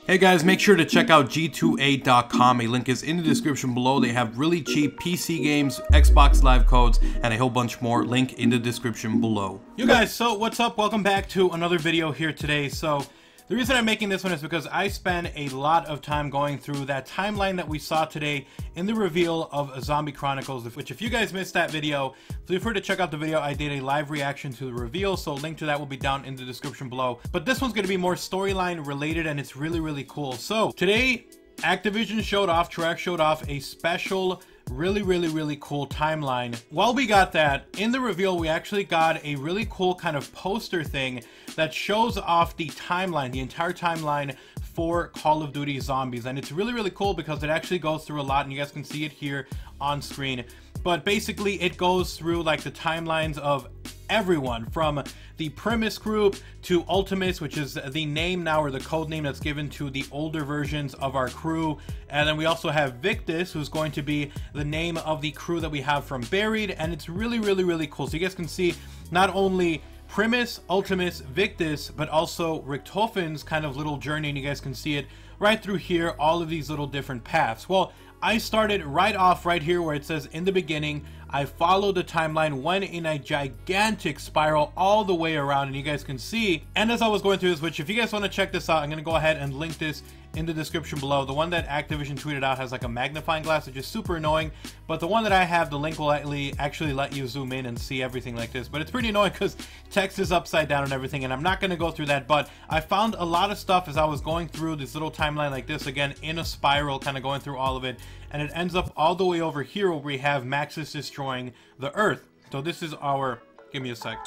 Hey guys, make sure to check out g2a.com. A link is in the description below. They have really cheap PC games, Xbox Live codes, and a whole bunch more. Link in the description below. You guys, so what's up? Welcome back to another video here today. So the reason I'm making this one is because I spent a lot of time going through that timeline that we saw today in the reveal of Zombie Chronicles, which if you guys missed that video, feel free to check out the video. I did a live reaction to the reveal, so link to that will be down in the description below. But this one's going to be more storyline related, and it's really, really cool. So today, Activision showed off, Treyarch showed off a special really cool timeline. While we got that, in the reveal we actually got a really cool kind of poster thing that shows off the timeline, the entire timeline for Call of Duty Zombies, and it's really cool because it actually goes through a lot, and you guys can see it here on screen. But basically it goes through like the timelines of everyone from the Primus group to Ultimus, which is the name now, or the code name that's given to the older versions of our crew. And then we also have Victus, who's going to be the name of the crew that we have from Buried, and it's really cool. So you guys can see not only Primus, Ultimus, Victus, but also Richtofen's kind of little journey, and you guys can see it right through here, all of these little different paths. Well, I started right off right here where it says in the beginning, I followed the timeline, went in a gigantic spiral all the way around, and you guys can see, and as I was going through this, which if you guys want to check this out, I'm going to go ahead and link this in the description below. The one that Activision tweeted out has like a magnifying glass, which is super annoying, but the one that I have, the link will actually let you zoom in and see everything like this, but it's pretty annoying because text is upside down and everything, and I'm not going to go through that. But I found a lot of stuff as I was going through this little timeline like this, again in a spiral, kind of going through all of it, and it ends up all the way over here where we have Maxis destroying the Earth. So this is our, give me a sec,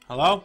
hello?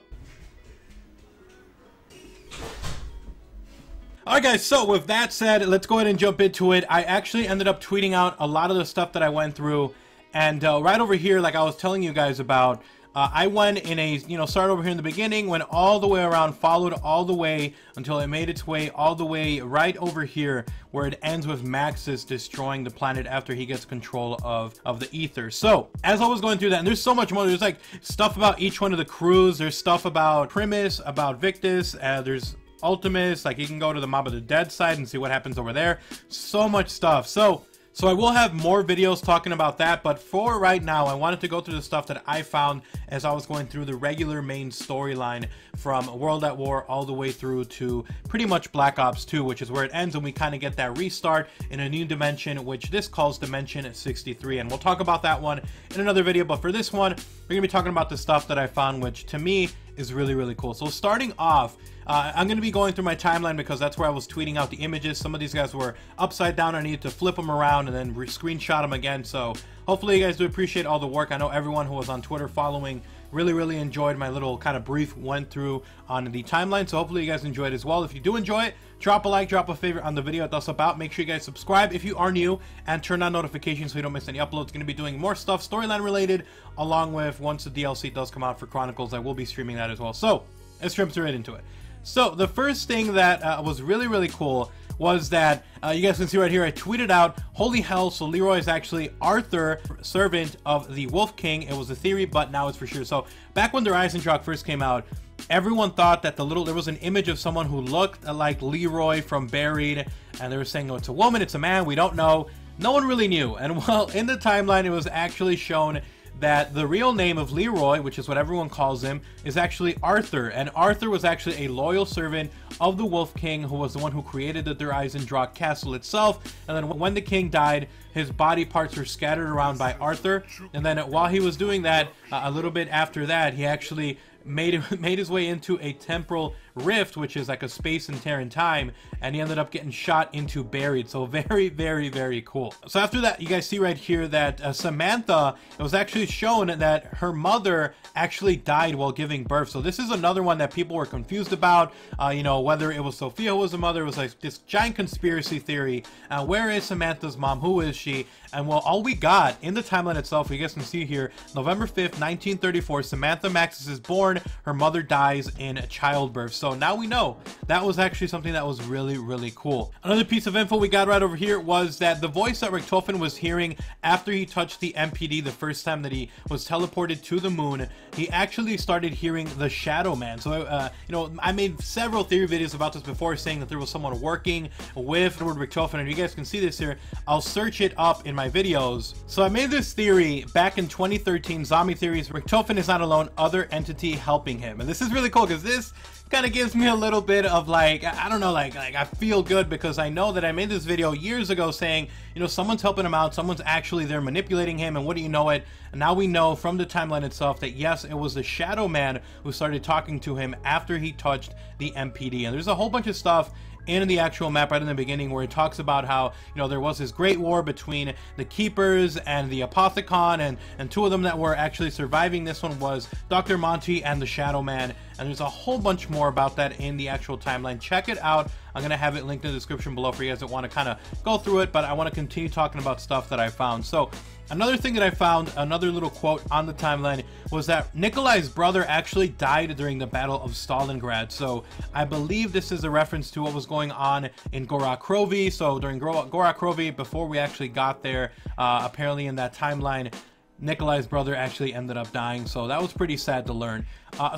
Alright guys, so with that said, let's go ahead and jump into it. I actually ended up tweeting out a lot of the stuff that I went through, and right over here, like I was telling you guys about, I went in a, started over here in the beginning, went all the way around, followed all the way until it made its way all the way right over here, where it ends with Maxis destroying the planet after he gets control of the ether. So, as I was going through that, and there's so much more, there's like stuff about each one of the crews, there's stuff about Primus, about Victus, there's Ultimus, like you can go to the Mob of the Dead side and see what happens over there. So much stuff. So I will have more videos talking about that, but for right now, I wanted to go through the stuff that I found as I was going through the regular main storyline from World at War all the way through to pretty much Black Ops 2, which is where it ends, and we kind of get that restart in a new dimension, which this calls Dimension 63, and we'll talk about that one in another video. But for this one, we're going to be talking about the stuff that I found, which to me is really cool. So starting off, I'm going to be going through my timeline because that's where I was tweeting out the images. Some of these guys were upside down. I needed to flip them around and then screenshot them again. So hopefully you guys do appreciate all the work. I know everyone who was on Twitter following really enjoyed my little kind of brief went through on the timeline. So hopefully you guys enjoyed as well. If you do enjoy it, drop a like, drop a favorite on the video. It does help out. Make sure you guys subscribe if you are new and turn on notifications so you don't miss any uploads. Going to be doing more stuff storyline related, along with once the DLC does come out for Chronicles, I will be streaming that as well. So let's jump straight into it. So the first thing that was really cool was that you guys can see right here, I tweeted out, holy hell, so Leroy is actually Arthur, servant of the Wolf King. It was a theory, but now it's for sure. So back when the Ryzen Shock first came out, everyone thought that there was an image of someone who looked like Leroy from Buried, and they were saying, oh, it's a woman, it's a man, we don't know. No one really knew. And well, in the timeline, it was actually shown that the real name of Leroy, which is what everyone calls him, is actually Arthur. And Arthur was actually a loyal servant of the Wolf King, who was the one who created the Der Eisendrache castle itself. And then when the king died, his body parts were scattered around by Arthur. And then while he was doing that, a little bit after that, he actually made his way into a temporal rift, which is like a space and tear in time, and he ended up getting shot into Buried. So very cool. So after that, you guys see right here that Samantha, it was actually shown that her mother actually died while giving birth. So this is another one that people were confused about, whether it was Sophia who was the mother. It was like this giant conspiracy theory. Where is Samantha's mom? Who is she? And well, all we got in the timeline itself, you guys can see here, November 5th, 1934, Samantha Maxis is born. Her mother dies in childbirth. So So now we know that was actually something that was really, really cool. Another piece of info we got right over here was that the voice that Richtofen was hearing after he touched the MPD the first time that he was teleported to the moon, he actually started hearing the Shadow Man. So, you know, I made several theory videos about this before, saying that there was someone working with Edward Richtofen, and you guys can see this here. I'll search it up in my videos. So I made this theory back in 2013, Zombie Theories. Richtofen is not alone, other entity helping him. And this is really cool because this kind of gives me a little bit of like, I don't know, like I feel good, because I know that I made this video years ago saying, you know, someone's helping him out, someone's actually there manipulating him, and what do you know it? And now we know from the timeline itself that yes, it was the Shadow Man who started talking to him after he touched the MPD. And there's a whole bunch of stuff in the actual map right in the beginning where it talks about how, you know, there was this great war between the Keepers and the Apothicon, and two of them that were actually surviving this one was Dr. Monty and the Shadow Man. And there's a whole bunch more about that in the actual timeline. Check it out. I'm going to have it linked in the description below for you guys that want to kind of go through it, but I want to continue talking about stuff that I found. So another thing that I found, another little quote on the timeline, was that Nikolai's brother actually died during the Battle of Stalingrad. So I believe this is a reference to what was going on in OGXRAYZ. So during OGXRAYZ, before we actually got there, apparently in that timeline, Nikolai's brother actually ended up dying, so that was pretty sad to learn.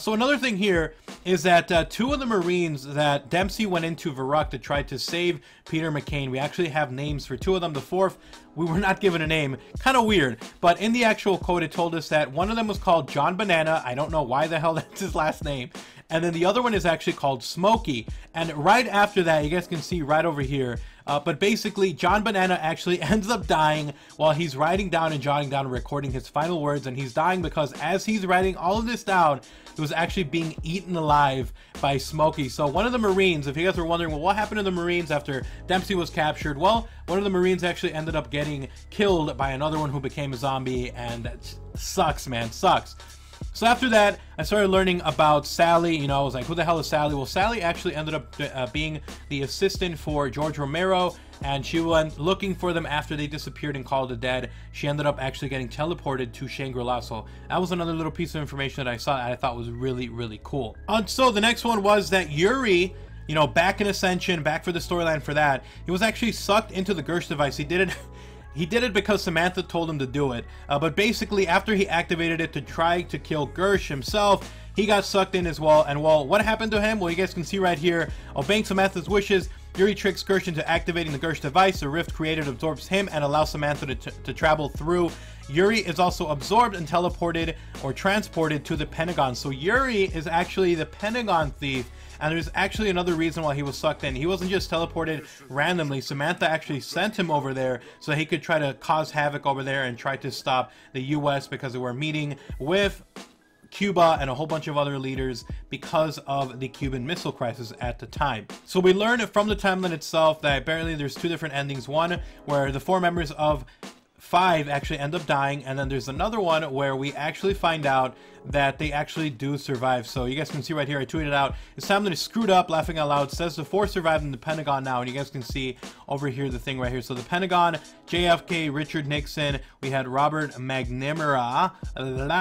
So another thing here is that two of the Marines that Dempsey went into Varuk to try to save Peter McCain, we actually have names for two of them. The fourth, we were not given a name. Kind of weird, but in the actual quote, it told us that one of them was called John Banana. I don't know why the hell that's his last name. And then the other one is actually called Smokey. And right after that, you guys can see right over here, but basically John Banana actually ends up dying while he's writing down and jotting down and recording his final words. And he's dying because as he's writing all of this down, it was actually being eaten alive by Smokey. So one of the Marines, if you guys were wondering, well, what happened to the Marines after Dempsey was captured? Well, one of the Marines actually ended up getting killed by another one who became a zombie, and that sucks, man, sucks. So after that, I started learning about Sally. You know, I was like, who the hell is Sally? Well, Sally actually ended up being the assistant for George Romero, and she went looking for them after they disappeared in Call of the Dead. She ended up actually getting teleported to Shangri-La. So that was another little piece of information that I saw that I thought was really, really cool. So the next one was that Yuri, you know, back in Ascension, back for the storyline for that, he was actually sucked into the Gersh device. He did it because Samantha told him to do it. But basically, after he activated it to try to kill Gersh himself, he got sucked in as well. And well, what happened to him? Well, you guys can see right here. Obeying Samantha's wishes, Yuri tricks Gersh into activating the Gersh device. The rift created absorbs him and allows Samantha to travel through. Yuri is also absorbed and teleported or transported to the Pentagon. So Yuri is actually the Pentagon thief. And there's actually another reason why he was sucked in. He wasn't just teleported randomly. Samantha actually sent him over there so he could try to cause havoc over there and try to stop the US, because they were meeting with Cuba and a whole bunch of other leaders because of the Cuban Missile Crisis at the time. So we learned from the timeline itself that apparently there's two different endings. One where the 4 members of 5 actually end up dying, and then there's another one where we actually find out that they actually do survive. So you guys can see right here, I tweeted out, it's time that is screwed up, laughing out loud, says the 4 survived in the Pentagon now. And you guys can see over here the thing right here. So the Pentagon, JFK, Richard Nixon, we had Robert McNamara,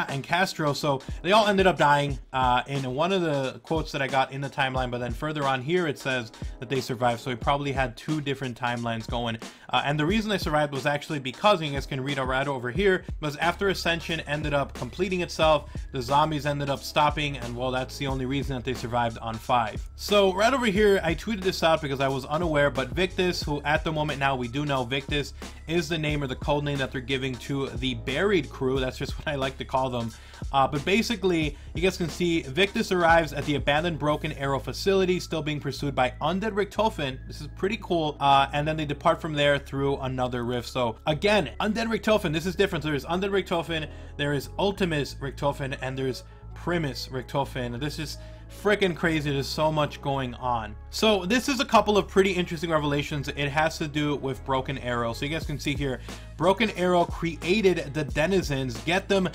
and Castro. So they all ended up dying in one of the quotes that I got in the timeline, but then further on here it says that they survived. So we probably had 2 different timelines going. And the reason they survived was actually because, you guys can read right over here, was after Ascension ended up completing itself, the zombies ended up stopping, and well, that's the only reason that they survived on 5. So right over here, I tweeted this out because I was unaware, but Victus, who at the moment now we do know Victus is the name or the code name that they're giving to the buried crew. That's just what I like to call them. But basically, you guys can see Victus arrives at the abandoned Broken Arrow facility, still being pursued by Undead Richtofen. This is pretty cool. And then they depart from there through another rift. So again, Undead Richtofen, this is different. So there's Undead Richtofen, there is Ultimus Richtofen, and there's Primus Richtofen. This is freaking crazy. There's so much going on. So this is a couple of pretty interesting revelations. It has to do with Broken Arrow. So you guys can see here, Broken Arrow created the Denizens. Get them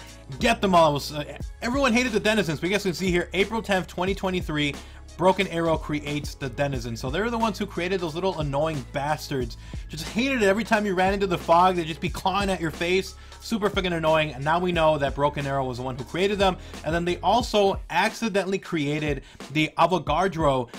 all. Everyone hated the Denizens, but you guys can see here, April 10th, 2023, Broken Arrow creates the Denizens. So they're the ones who created those little annoying bastards. Just hated it every time you ran into the fog. They'd just be clawing at your face. Super freaking annoying. And now we know that Broken Arrow was the one who created them. And then they also accidentally created the Avogadro,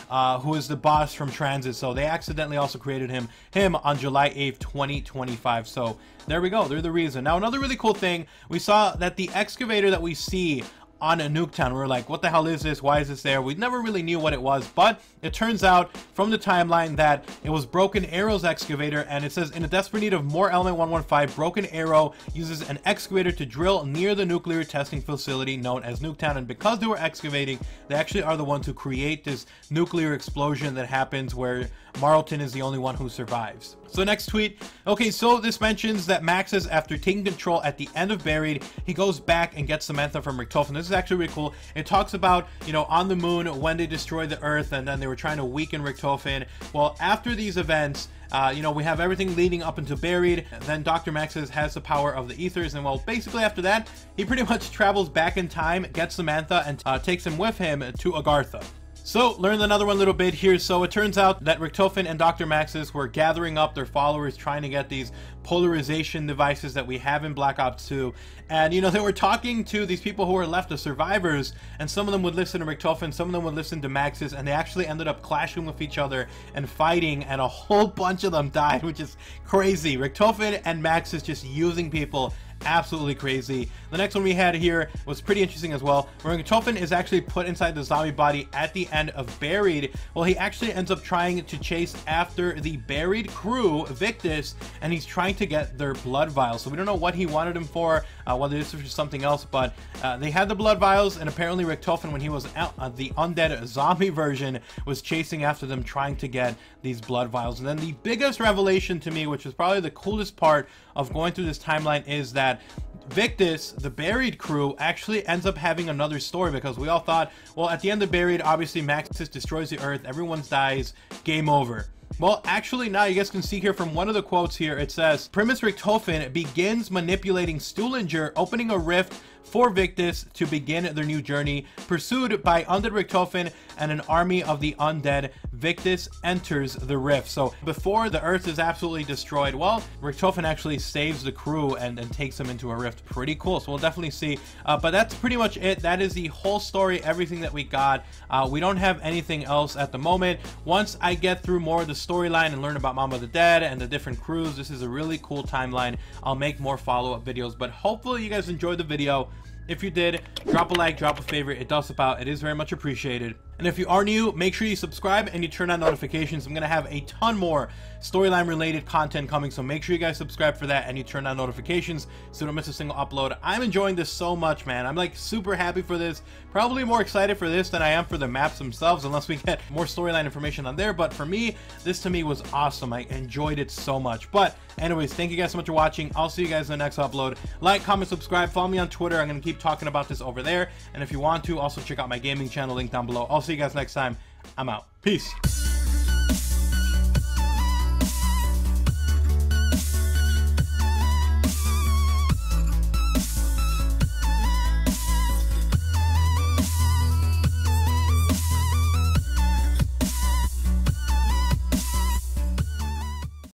who is the boss from Transit. So they accidentally also created him on July 8th, 2025. So there we go. They're the reason. Now, another really cool thing, we saw that the excavator that we see on a Nuketown, we were like, what the hell is this? Why is this there? We never really knew what it was, but it turns out from the timeline that it was Broken Arrow's excavator, and it says, in a desperate need of more element 115, Broken Arrow uses an excavator to drill near the nuclear testing facility known as Nuketown. And because they were excavating, they actually are the ones who create this nuclear explosion that happens where Marlton is the only one who survives. So next tweet. Okay, so this mentions that Max says after taking control at the end of Buried, he goes back and gets Samantha from Richtofen. This is actually really cool. It talks about, you know, on the moon when they destroyed the Earth and then they were trying to weaken Richtofen. Well, after these events, you know, we have everything leading up into Buried. Then Dr. Max has the power of the ethers, and well, basically after that, he pretty much travels back in time, gets Samantha, and takes him with him to Agartha. So, learned another one little bit here. So, it turns out that Richtofen and Dr. Maxis were gathering up their followers, trying to get these polarization devices that we have in Black Ops 2. And, you know, they were talking to these people who were left, the survivors, and some of them would listen to Richtofen, some of them would listen to Maxis, and they actually ended up clashing with each other and fighting, and a whole bunch of them died, which is crazy. Richtofen and Maxis just using people. Absolutely crazy. The next one we had here was pretty interesting as well, where Richtofen is actually put inside the zombie body at the end of Buried. Well, he actually ends up trying to chase after the Buried crew, Victus, and he's trying to get their blood vials. So we don't know what he wanted him for, whether this was just something else, but they had the blood vials, and apparently Richtofen, when he was out, the undead zombie version, was chasing after them, trying to get these blood vials. And then the biggest revelation to me, which is probably the coolest part of going through this timeline, is that Victus, the Buried crew, actually ends up having another story, because we all thought, well, at the end of Buried, obviously Maxis destroys the Earth, everyone dies, game over. Well, actually, now you guys can see here from one of the quotes here, it says, Primus Richtofen begins manipulating Stuhlinger, opening a rift for Victus to begin their new journey. Pursued by undead Richtofen and an army of the undead, Victus enters the rift. So before the Earth is absolutely destroyed, well, Richtofen actually saves the crew and takes them into a rift. Pretty cool. So we'll definitely see. But that's pretty much it. That is the whole story, everything that we got. We don't have anything else at the moment. Once I get through more of the storyline and learn about Mama the Dead and the different crews, this is a really cool timeline. I'll make more follow-up videos, but hopefully you guys enjoyed the video. If you did, drop a like, drop a favorite. It does help out. It is very much appreciated. And if you are new, make sure you subscribe and you turn on notifications. I'm going to have a ton more storyline related content coming, so make sure you guys subscribe for that and you turn on notifications so you don't miss a single upload. I'm enjoying this so much, man. I'm like super happy for this. Probably more excited for this than I am for the maps themselves, unless we get more storyline information on there. But for me, this to me was awesome. I enjoyed it so much. But anyways, thank you guys so much for watching. I'll see you guys in the next upload. Like, comment, subscribe, follow me on Twitter. I'm going to keep talking about this over there. And if you want to, also check out my gaming channel, link down below. I'll see you guys next time. I'm out. Peace.